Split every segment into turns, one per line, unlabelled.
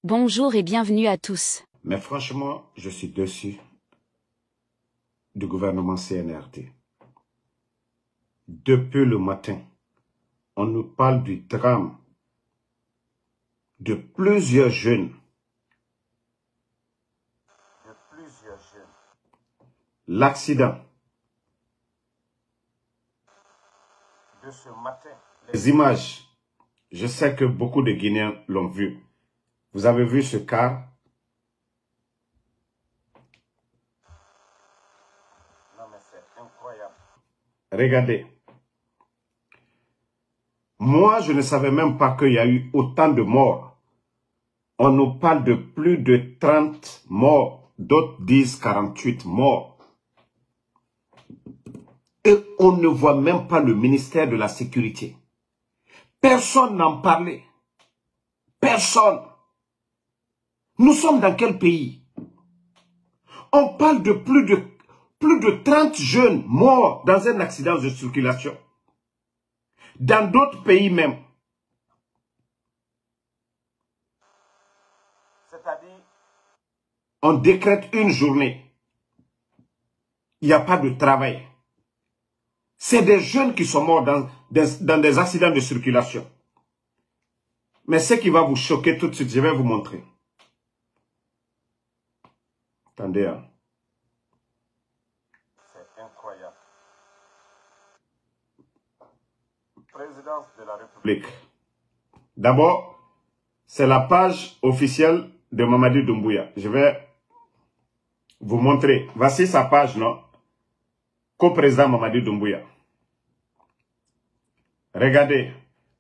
Bonjour et bienvenue à tous.
Mais franchement, je suis déçu du gouvernement CNRD. Depuis le matin, on nous parle du drame de plusieurs jeunes. L'accident de ce matin. Les images, je sais que beaucoup de Guinéens l'ont vu. Vous avez vu ce car? Non mais c'est incroyable. Regardez. Moi, je ne savais même pas qu'il y a eu autant de morts. On nous parle de plus de 30 morts. D'autres disent 48 morts. Et on ne voit même pas le ministère de la Sécurité. Personne n'en parlait. Personne. Nous sommes dans quel pays? On parle de plus de 30 jeunes morts dans un accident de circulation. Dans d'autres pays même. C'est-à-dire, on décrète une journée. Il n'y a pas de travail. C'est des jeunes qui sont morts dans des accidents de circulation. Mais ce qui va vous choquer tout de suite, je vais vous montrer. Attendez. Hein. C'est incroyable. Présidence de la République. D'abord, c'est la page officielle de Mamadi Doumbouya. Je vais vous montrer. Voici sa page, non? Co-président Mamadi Doumbouya. Regardez.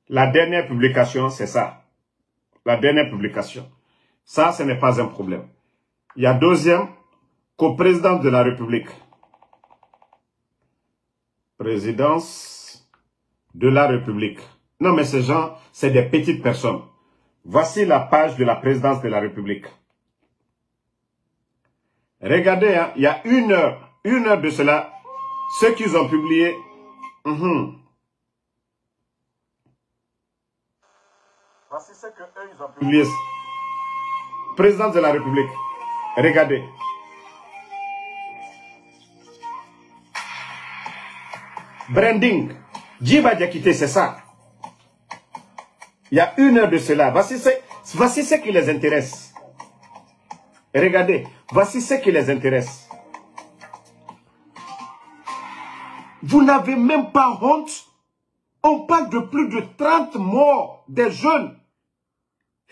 La dernière publication, c'est ça. La dernière publication. Ça, ce n'est pas un problème. Il y a deuxième, co-président de la République. Présidence de la République. Non, mais ces gens, c'est des petites personnes. Voici la page de la présidence de la République. Regardez, hein, il y a une heure de cela, ceux qu'ils ont publié. Voici ce que eux, ils ont publié. Président de la République. Regardez. Branding. Djiba Diakité, c'est ça. Il y a une heure de cela. Voici ce qui les intéresse. Regardez. Voici ce qui les intéresse. Vous n'avez même pas honte. On parle de plus de 30 morts des jeunes.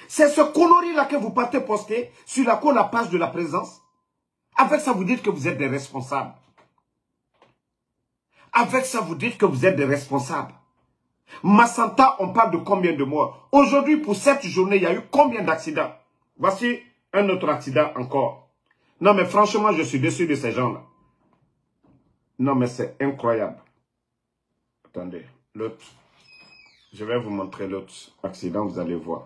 C'est ce connerie-là que vous partez poster sur la page de la présidence. Avec ça, vous dites que vous êtes des responsables. Avec ça, vous dites que vous êtes des responsables. Massanta, on parle de combien de morts? Aujourd'hui, pour cette journée, il y a eu combien d'accidents? Voici un autre accident encore. Non, mais franchement, je suis déçu de ces gens-là. Non, mais c'est incroyable. Attendez, l'autre. Je vais vous montrer l'autre accident, vous allez voir.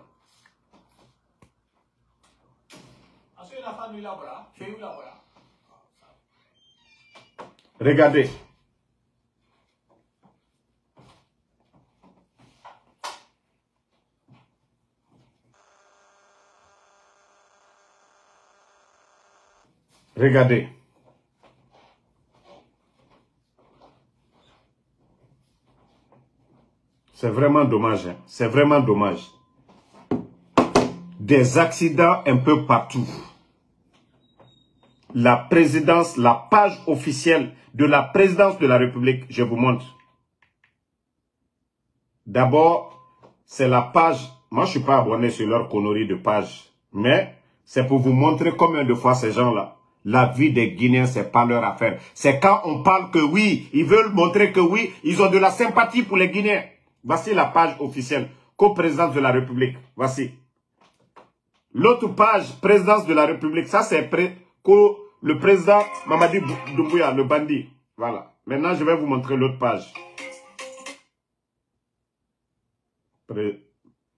Regardez. Regardez. C'est vraiment dommage. Hein? C'est vraiment dommage. Des accidents un peu partout. La présidence, la page officielle de la présidence de la République, je vous montre. D'abord, c'est la page. Moi, je ne suis pas abonné sur leur connerie de page. Mais c'est pour vous montrer combien de fois ces gens-là, la vie des Guinéens, c'est pas leur affaire. C'est quand on parle que oui, ils veulent montrer que oui, ils ont de la sympathie pour les Guinéens. Voici la page officielle, co-présidence de la République. Voici. L'autre page, présidence de la République, ça c'est le président Mamadi Doumbouya, le bandit. Voilà. Maintenant, je vais vous montrer l'autre page.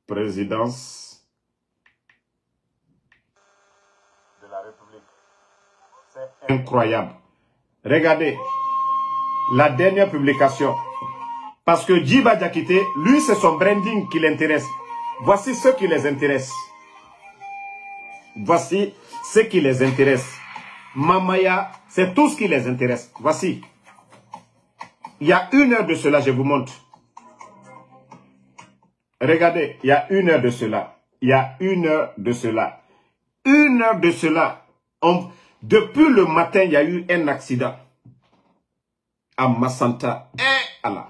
Présidence de la République. C'est incroyable. Regardez. La dernière publication. Parce que Djiba Diakité, lui, c'est son branding qui l'intéresse. Voici ce qui les intéresse. Voici ce qui les intéresse. Mamaya, c'est tout ce qui les intéresse. Voici. Il y a 1 heure de cela, je vous montre. Regardez, il y a 1 heure de cela. Il y a 1 heure de cela. 1 heure de cela. Depuis le matin, il y a eu un accident. À Massanta. Eh, Allah.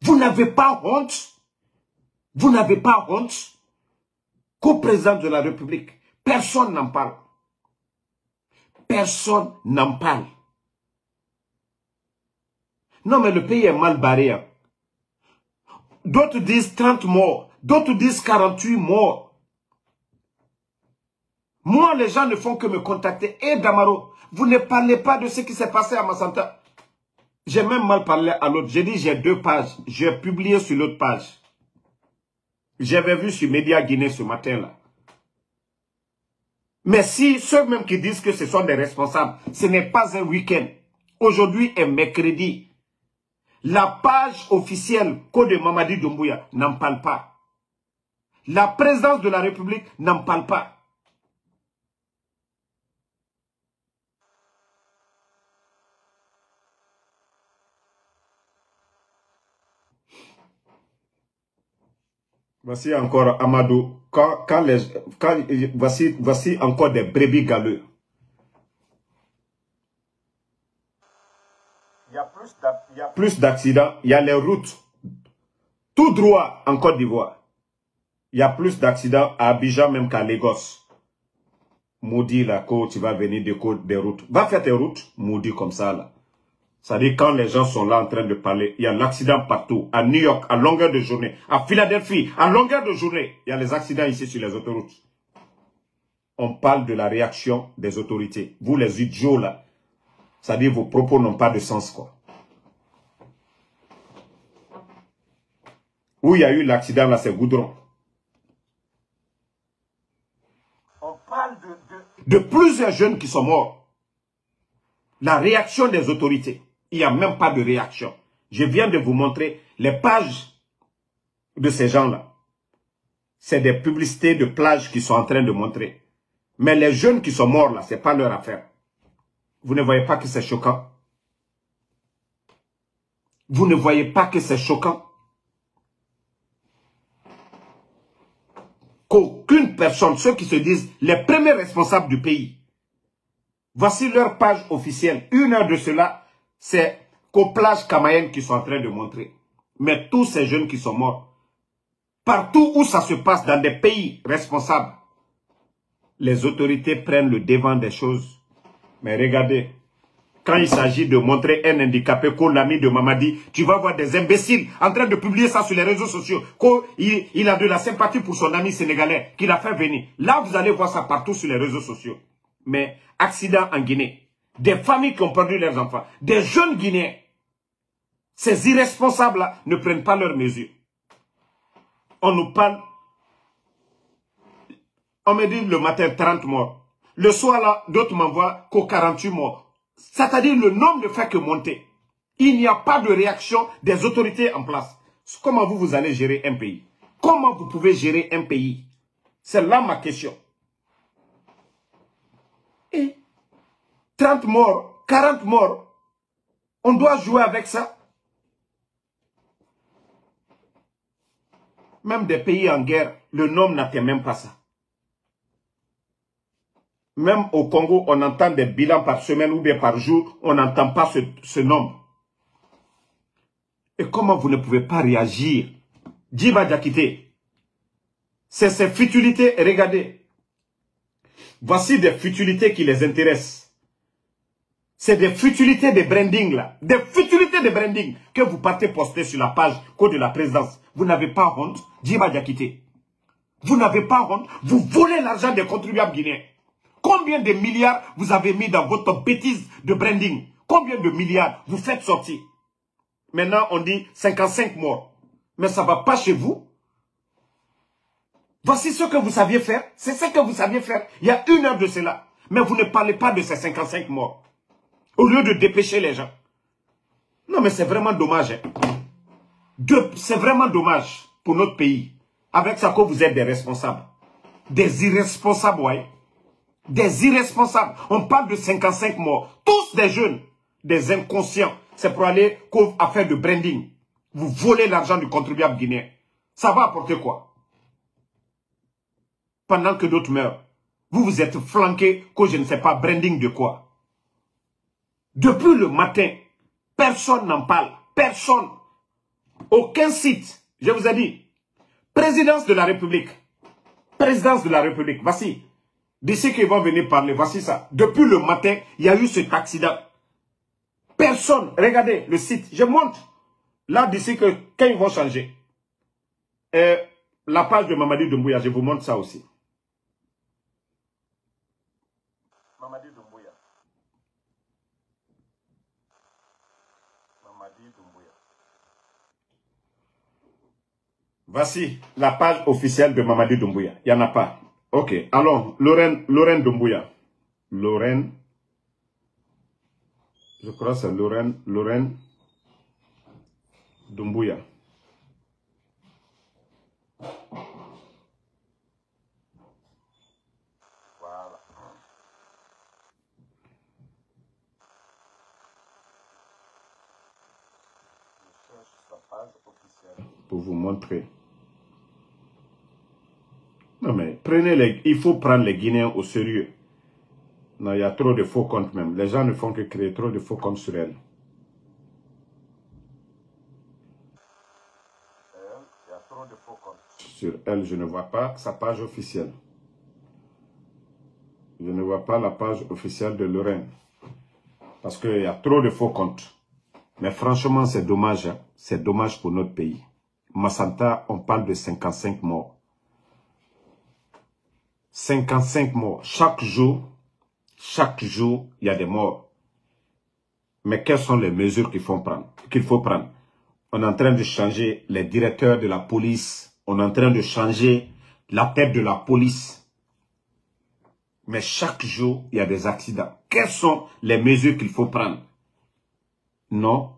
Vous n'avez pas honte? Vous n'avez pas honte qu'au président de la République, personne n'en parle. Personne n'en parle. Non, mais le pays est mal barré. Hein. D'autres disent 30 morts. D'autres disent 48 morts. Moi, les gens ne font que me contacter. Eh, Damaro, vous ne parlez pas de ce qui s'est passé à Massanta. J'ai même mal parlé à l'autre. J'ai dit, j'ai 2 pages. J'ai publié sur l'autre page. J'avais vu sur Média Guinée ce matin-là. Mais si ceux-mêmes qui disent que ce sont des responsables, ce n'est pas un week-end. Aujourd'hui est mercredi. La page officielle Code de Mamadi Doumbouya n'en parle pas. La présidence de la République n'en parle pas. Voici encore Amadou. Voici encore des brebis galeux. Il y a plus d'accidents. Il y a les routes. Tout droit en Côte d'Ivoire. Il y a plus d'accidents à Abidjan même qu'à Lagos. Maudit là, quand tu vas venir des routes. Va faire tes routes, maudit comme ça là. Ça dit quand les gens sont là en train de parler, il y a l'accident partout. À New York, à longueur de journée. À Philadelphie, à longueur de journée. Il y a les accidents ici sur les autoroutes. On parle de la réaction des autorités. Vous les idiots là. Ça dit vos propos n'ont pas de sens quoi. Où il y a eu l'accident là, c'est Goudron. On parle de plusieurs jeunes qui sont morts. La réaction des autorités. Il n'y a même pas de réaction. Je viens de vous montrer les pages de ces gens-là. C'est des publicités de plages qui sont en train de montrer. Mais les jeunes qui sont morts là, ce n'est pas leur affaire. Vous ne voyez pas que c'est choquant? Vous ne voyez pas que c'est choquant? Qu'aucune personne, ceux qui se disent les premiers responsables du pays, voici leur page officielle. 1 heure de cela, c'est qu'aux plages camayennes qui sont en train de montrer. Mais tous ces jeunes qui sont morts, partout où ça se passe dans des pays responsables, les autorités prennent le devant des choses. Mais regardez, quand il s'agit de montrer un handicapé qu'au l'ami de Mamadi, tu vas voir des imbéciles en train de publier ça sur les réseaux sociaux, qu'il a de la sympathie pour son ami sénégalais, qu'il a fait venir. Là, vous allez voir ça partout sur les réseaux sociaux. Mais accident en Guinée. Des familles qui ont perdu leurs enfants. Des jeunes Guinéens. Ces irresponsables-là ne prennent pas leurs mesures. On nous parle. On me dit le matin 30 morts. Le soir là, d'autres m'envoient qu'aux 48 morts. C'est-à-dire le nombre ne fait que monter. Il n'y a pas de réaction des autorités en place. Comment vous allez gérer un pays? Comment vous pouvez gérer un pays? C'est là ma question. Et 30 morts, 40 morts, on doit jouer avec ça. Même des pays en guerre, le nombre n'atteint même pas ça. Même au Congo, on entend des bilans par semaine ou bien par jour, on n'entend pas ce nombre. Et comment vous ne pouvez pas réagir? Djiba Diakité, c'est ces futilités, regardez. Voici des futilités qui les intéressent. C'est des futilités de branding là. Des futilités de branding que vous partez poster sur la page Code de la présidence. Vous n'avez pas honte, Djiba Diakité. Vous n'avez pas honte, vous volez l'argent des contribuables guinéens. Combien de milliards vous avez mis dans votre bêtise de branding? Combien de milliards vous faites sortir? Maintenant, on dit 55 morts. Mais ça ne va pas chez vous. Voici ce que vous saviez faire. C'est ce que vous saviez faire. Il y a 1 heure de cela. Mais vous ne parlez pas de ces 55 morts. Au lieu de dépêcher les gens. Non, mais c'est vraiment dommage. Hein. C'est vraiment dommage pour notre pays. Avec ça que vous êtes des responsables. Des irresponsables, ouais. Des irresponsables. On parle de 55 morts. Tous des jeunes, des inconscients. C'est pour aller à faire de branding. Vous volez l'argent du contribuable guinéen. Ça va apporter quoi? Pendant que d'autres meurent. Vous vous êtes flanqués que je ne sais pas branding de quoi. Depuis le matin, personne n'en parle. Personne. Aucun site. Je vous ai dit. Présidence de la République. Présidence de la République. Voici. D'ici qu'ils vont venir parler. Voici ça. Depuis le matin, il y a eu cet accident. Personne. Regardez le site. Je montre. Là, d'ici que quand ils vont changer. La page de Mamadi Doumbouya, je vous montre ça aussi. Mamadi Doumbouya. Mamadi Doumbouya. Voici la page officielle de Mamadi Doumbouya. Il n'y en a pas. Ok. Alors, Lorraine Doumbouya. Lorraine. Je crois que c'est Lorraine Doumbouya. Voilà. Je cherche sa page officielle pour vous montrer. Non mais, il faut prendre les Guinéens au sérieux. Non, il y a trop de faux comptes même. Les gens ne font que créer trop de faux comptes sur elle. Il y a trop de faux comptes. Sur elle, je ne vois pas sa page officielle. Je ne vois pas la page officielle de Lorraine. Parce qu'il y a trop de faux comptes. Mais franchement, c'est dommage. Hein. C'est dommage pour notre pays. Massanta, on parle de 55 morts. 55 morts. Chaque jour, il y a des morts. Mais quelles sont les mesures qu'il faut prendre? On est en train de changer les directeurs de la police. On est en train de changer la tête de la police. Mais chaque jour, il y a des accidents. Quelles sont les mesures qu'il faut prendre? Non,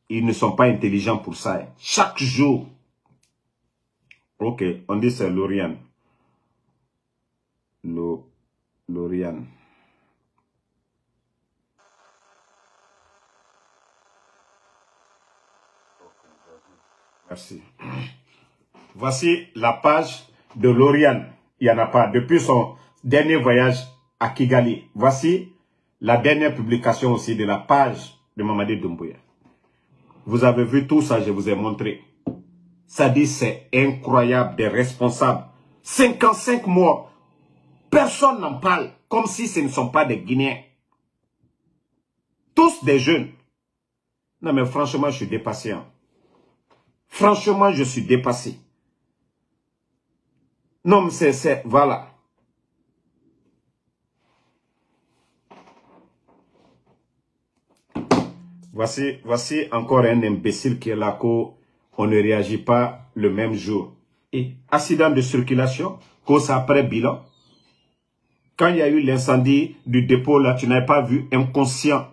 ils ne sont pas intelligents pour ça. Hein. Chaque jour. Ok, on dit c'est Lauriane. Lauriane. Merci. Voici la page de Lauriane. Il n'y en a pas. Depuis son dernier voyage à Kigali. Voici la dernière publication aussi de la page de Mamadi Doumbouya. Vous avez vu tout ça, je vous ai montré. Ça dit c'est incroyable, des responsables. 55 morts. Personne n'en parle. Comme si ce ne sont pas des Guinéens. Tous des jeunes. Non mais franchement, je suis dépassé. Hein. Franchement, je suis dépassé. Non mais c'est... Voilà. Voici encore un imbécile qui est là qu'on ne réagit pas le même jour. Et accident de circulation, cause après bilan. Quand il y a eu l'incendie du dépôt, là, tu n'avais pas vu inconscient.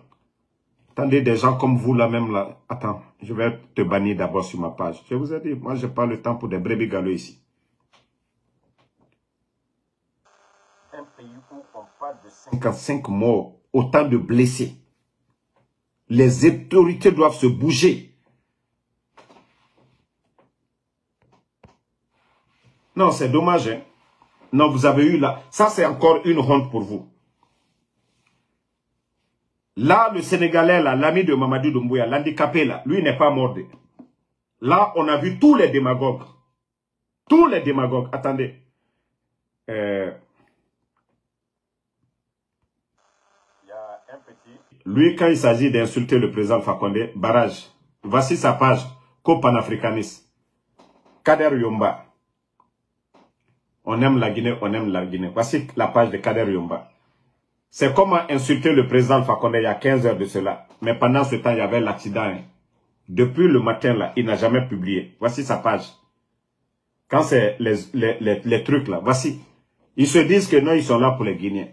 Attendez, des gens comme vous là même là. Attends, je vais te bannir d'abord sur ma page. Je vous ai dit, moi je n'ai pas le temps pour des brebis galeux ici. Un pays où on parle de 55 morts, autant de blessés. Les autorités doivent se bouger. Non, c'est dommage. Hein? Non, vous avez eu là. Ça, c'est encore une honte pour vous. Là, le Sénégalais, l'ami de Mamadi Doumbouya, l'handicapé, là, lui n'est pas mort. Là, on a vu tous les démagogues. Tous les démagogues. Attendez. Il y a un petit... Lui, quand il s'agit d'insulter le président Fakonde, barrage. Voici sa page. Co-panafricaniste. Kader Yomba. On aime la Guinée, on aime la Guinée. Voici la page de Kader Yomba. C'est comment insulter le président Fakonde il y a 15 heures de cela. Mais pendant ce temps, il y avait l'accident. Hein. Depuis le matin, là, il n'a jamais publié. Voici sa page. Quand c'est les trucs là, voici. Ils se disent que non, ils sont là pour les Guinéens.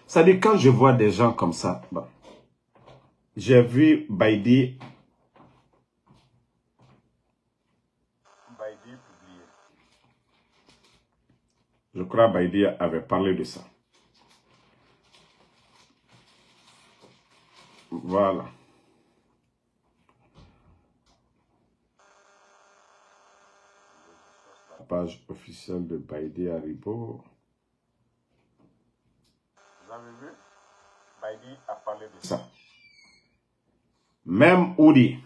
Ça dit quand je vois des gens comme ça, bon, j'ai vu Baïdi publier. Je crois que Baïdi avait parlé de ça. Voilà. La page officielle de Baïdi Haribo. Vous avez vu? Baïdi a parlé de ça. Même Oudi,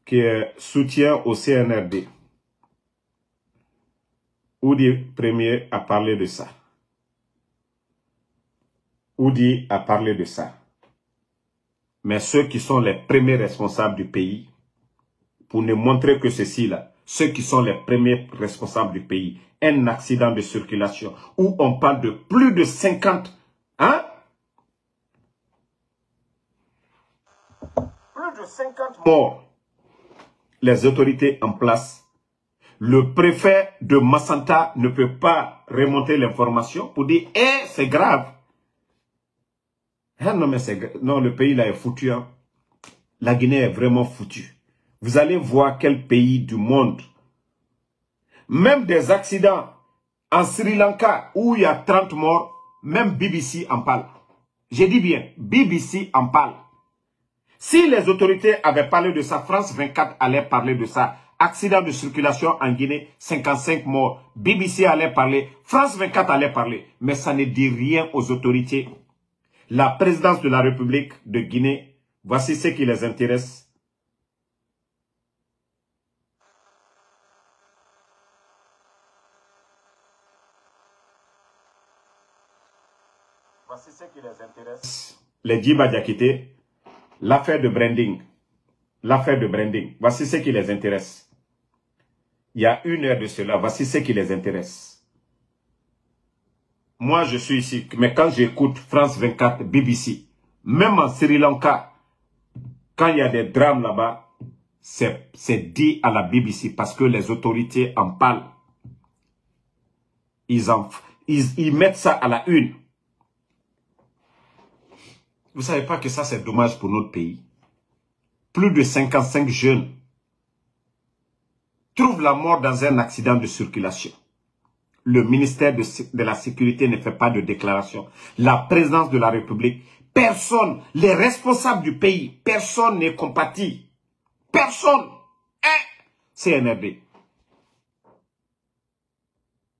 qui est soutien au CNRD. Oudi premier a parlé de ça. Oudi a parlé de ça. Mais ceux qui sont les premiers responsables du pays, pour ne montrer que ceci là, ceux qui sont les premiers responsables du pays, un accident de circulation où on parle de plus de 50, hein? Plus de 50 morts. Les autorités en place. Le préfet de Massanta ne peut pas remonter l'information pour dire « Eh, c'est grave ». Non, mais non, le pays là est foutu. Hein. La Guinée est vraiment foutue. Vous allez voir quel pays du monde. Même des accidents en Sri Lanka où il y a 30 morts, même BBC en parle. J'ai dit bien, BBC en parle. Si les autorités avaient parlé de ça, France 24 allait parler de ça. Accident de circulation en Guinée, 55 morts. BBC allait parler, France 24 allait parler. Mais ça ne dit rien aux autorités. La présidence de la République de Guinée, voici ce qui les intéresse. Voici ce qui les intéresse. Les Djiba Diakité, l'affaire de branding. L'affaire de branding. Voici ce qui les intéresse. Il y a 1 heure de cela, voici ce qui les intéresse. Moi, je suis ici, mais quand j'écoute France 24, BBC, même en Sri Lanka, quand il y a des drames là-bas, c'est dit à la BBC parce que les autorités en parlent. Ils mettent ça à la une. Vous ne savez pas que ça, c'est dommage pour notre pays. Plus de 55 jeunes trouvent la mort dans un accident de circulation. Le ministère de la Sécurité ne fait pas de déclaration. La présidence de la République, personne, les responsables du pays, personne n'est compati. Personne. CNRD.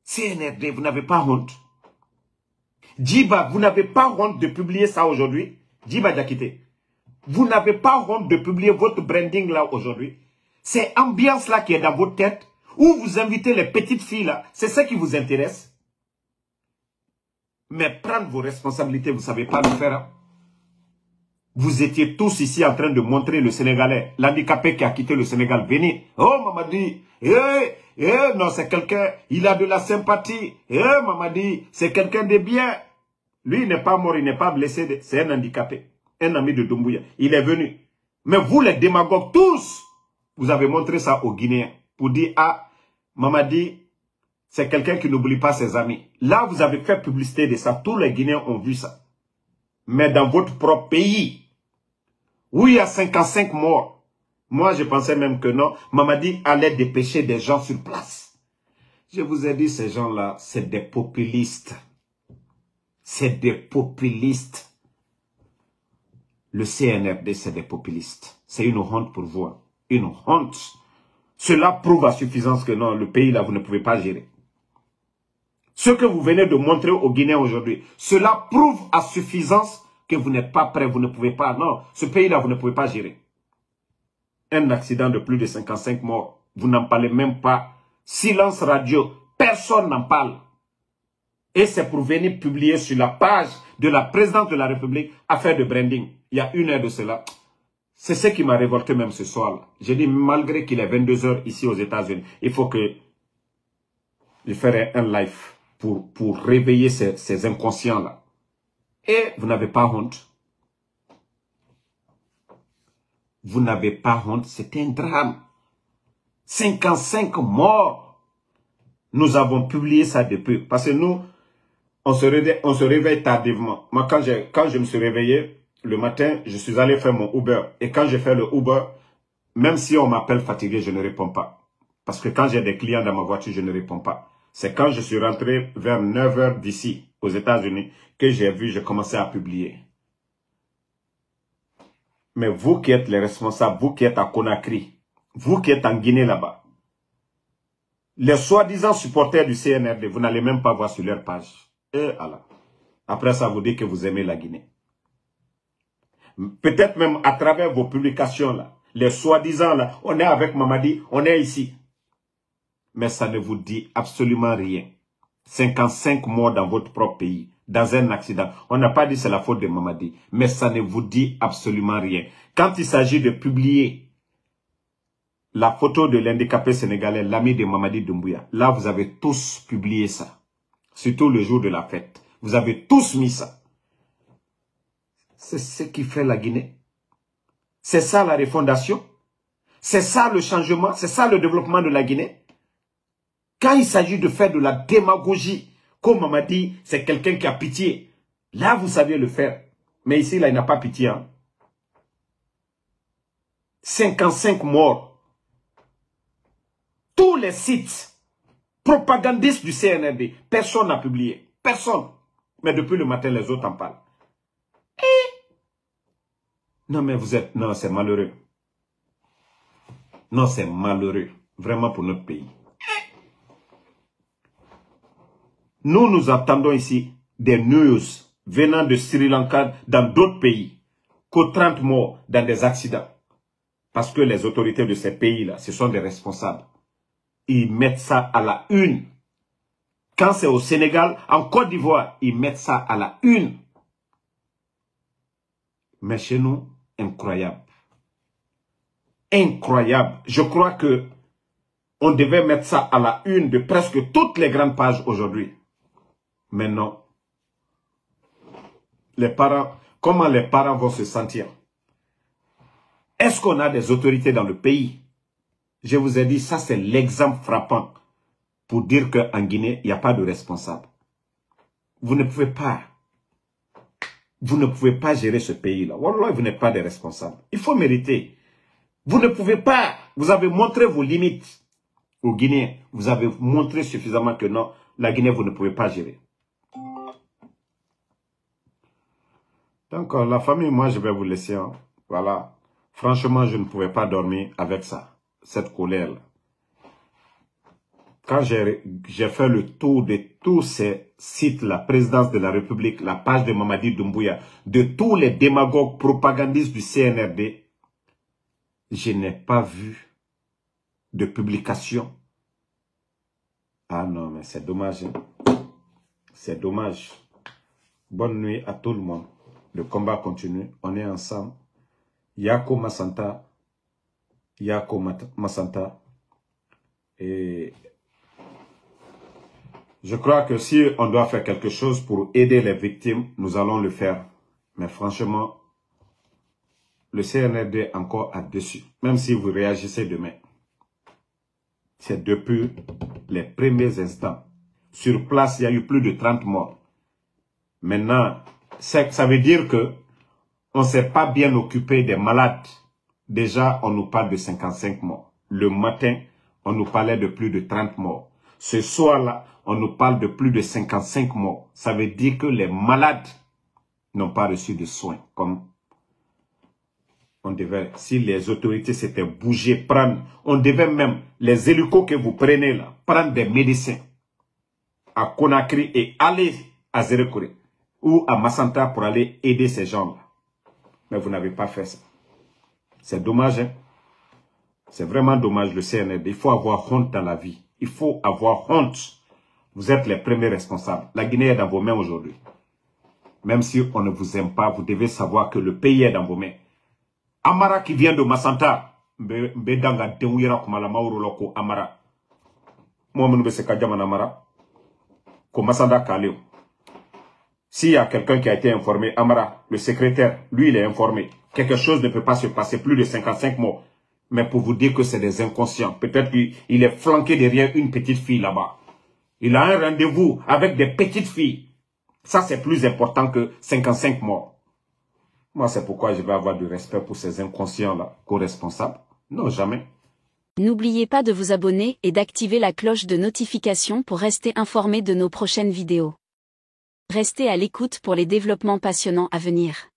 CNRD, vous n'avez pas honte. Djiba, vous n'avez pas honte de publier ça aujourd'hui. Djiba Diakité. Vous n'avez pas honte de publier votre branding là aujourd'hui. C'est ambiance là qui est dans votre tête. Où vous invitez les petites filles là. C'est ça qui vous intéresse. Mais prendre vos responsabilités, vous ne savez pas le faire. Hein? Vous étiez tous ici en train de montrer le Sénégalais. L'handicapé qui a quitté le Sénégal. Venez. Oh Mamadi. Non, c'est quelqu'un. Il a de la sympathie. Mamadi. C'est quelqu'un de bien. Lui, il n'est pas mort. Il n'est pas blessé. C'est un handicapé. Un ami de Doumbouya. Il est venu. Mais vous les démagogues tous. Vous avez montré ça aux Guinéens. Pour dire, ah, Mamadi, c'est quelqu'un qui n'oublie pas ses amis. Là, vous avez fait publicité de ça. Tous les Guinéens ont vu ça. Mais dans votre propre pays, où il y a 55 morts, moi, je pensais même que non, Mamadi allait dépêcher des gens sur place. Je vous ai dit, ces gens-là, c'est des populistes. C'est des populistes. Le CNRD, c'est des populistes. C'est une honte pour vous. Hein. Une honte. Cela prouve à suffisance que non, le pays là, vous ne pouvez pas gérer. Ce que vous venez de montrer aux Guinéens aujourd'hui, cela prouve à suffisance que vous n'êtes pas prêt, vous ne pouvez pas. Non, ce pays là, vous ne pouvez pas gérer. Un accident de plus de 55 morts, vous n'en parlez même pas. Silence radio, personne n'en parle. Et c'est pour venir publier sur la page de la présidente de la République, affaire de branding. Il y a 1 heure de cela. C'est ce qui m'a révolté même ce soir. J'ai dit, malgré qu'il est 22 h ici aux États-Unis, il faut que je ferai un live pour réveiller ces inconscients-là. Et vous n'avez pas honte. Vous n'avez pas honte. C'est un drame. 55 morts. Nous avons publié ça depuis. Parce que nous, on se réveille tardivement. Moi, quand je me suis réveillé, le matin, je suis allé faire mon Uber. Et quand j'ai fait le Uber, même si on m'appelle fatigué, je ne réponds pas. Parce que quand j'ai des clients dans ma voiture, je ne réponds pas. C'est quand je suis rentré vers 9 h d'ici, aux États-Unis, que j'ai commencé à publier. Mais vous qui êtes les responsables, vous qui êtes à Conakry, vous qui êtes en Guinée là-bas, les soi-disant supporters du CNRD, vous n'allez même pas voir sur leur page. Et Allah. Après ça, vous dites que vous aimez la Guinée. Peut-être même à travers vos publications là, les soi-disant là, on est avec Mamadi, on est ici. Mais ça ne vous dit absolument rien. 55 morts dans votre propre pays, dans un accident. On n'a pas dit c'est la faute de Mamadi, mais ça ne vous dit absolument rien. Quand il s'agit de publier la photo de l'handicapé sénégalais, l'ami de Mamadi Doumbouya, là vous avez tous publié ça. Surtout le jour de la fête. Vous avez tous mis ça. C'est ce qui fait la Guinée. C'est ça la refondation. C'est ça le changement. C'est ça le développement de la Guinée. Quand il s'agit de faire de la démagogie, comme on m'a dit, c'est quelqu'un qui a pitié. Là, vous saviez le faire. Mais ici, là, il n'a pas pitié. Hein. 55 morts. Tous les sites propagandistes du CNRD, personne n'a publié. Personne. Mais depuis le matin, les autres en parlent. Non, mais vous êtes... Non, c'est malheureux. Non, c'est malheureux. Vraiment pour notre pays. Nous attendons ici des news venant de Sri Lanka dans d'autres pays. Qu'aux 30 morts dans des accidents. Parce que les autorités de ces pays-là, ce sont des responsables. Ils mettent ça à la une. Quand c'est au Sénégal, en Côte d'Ivoire, ils mettent ça à la une. Mais chez nous, incroyable. Incroyable. Je crois que on devait mettre ça à la une de presque toutes les grandes pages aujourd'hui. Mais non. Les parents, comment les parents vont se sentir? Est-ce qu'on a des autorités dans le pays? Je vous ai dit, ça c'est l'exemple frappant pour dire qu'en Guinée, il n'y a pas de responsable. Vous ne pouvez pas. Vous ne pouvez pas gérer ce pays-là. Wallah, vous n'êtes pas des responsables. Il faut mériter. Vous ne pouvez pas. Vous avez montré vos limites aux Guinéens. Vous avez montré suffisamment que non, la Guinée, vous ne pouvez pas gérer. Donc, la famille, moi, je vais vous laisser. Hein. Voilà. Franchement, je ne pouvais pas dormir avec ça. Cette colère-là. Quand j'ai fait le tour de tous ces sites, la présidence de la République, la page de Mamadi Doumbouya, de tous les démagogues propagandistes du CNRD, je n'ai pas vu de publication. Ah non, mais c'est dommage. Hein? C'est dommage. Bonne nuit à tout le monde. Le combat continue. On est ensemble. Yako Masanta. Yako Masanta. Et je crois que si on doit faire quelque chose pour aider les victimes, nous allons le faire. Mais franchement, le CNRD est encore à-dessus. Même si vous réagissez demain. C'est depuis les premiers instants. Sur place, il y a eu plus de 30 morts. Maintenant, ça veut dire que on ne s'est pas bien occupé des malades. Déjà, on nous parle de 55 morts. Le matin, on nous parlait de plus de 30 morts. Ce soir-là, on nous parle de plus de 55 morts. Ça veut dire que les malades n'ont pas reçu de soins comme on devait. Si les autorités s'étaient bougées, prendre, on devait même, les hélicos que vous prenez là, prendre des médecins à Conakry et aller à Zérekore ou à Massanta pour aller aider ces gens-là. Mais vous n'avez pas fait ça. C'est dommage, hein? C'est vraiment dommage le CNRD. Il faut avoir honte dans la vie. Il faut avoir honte. Vous êtes les premiers responsables. La Guinée est dans vos mains aujourd'hui. Même si on ne vous aime pas, vous devez savoir que le pays est dans vos mains. Amara qui vient de Massanta, Mbedanga Deouyera Kumala Mauroloko Amara. Moi, je ne sais pas Amara. Comme Massanda Kaleo. S'il y a quelqu'un qui a été informé, Amara, le secrétaire, lui, il est informé. Quelque chose ne peut pas se passer, plus de 55 morts. Mais pour vous dire que c'est des inconscients. Peut-être qu'il est flanqué derrière une petite fille là-bas. Il a un rendez-vous avec des petites filles. Ça, c'est plus important que 55 morts. Moi, c'est pourquoi je vais avoir du respect pour ces inconscients-là, co-responsables. Non, jamais.
N'oubliez pas de vous abonner et d'activer la cloche de notification pour rester informé de nos prochaines vidéos. Restez à l'écoute pour les développements passionnants à venir.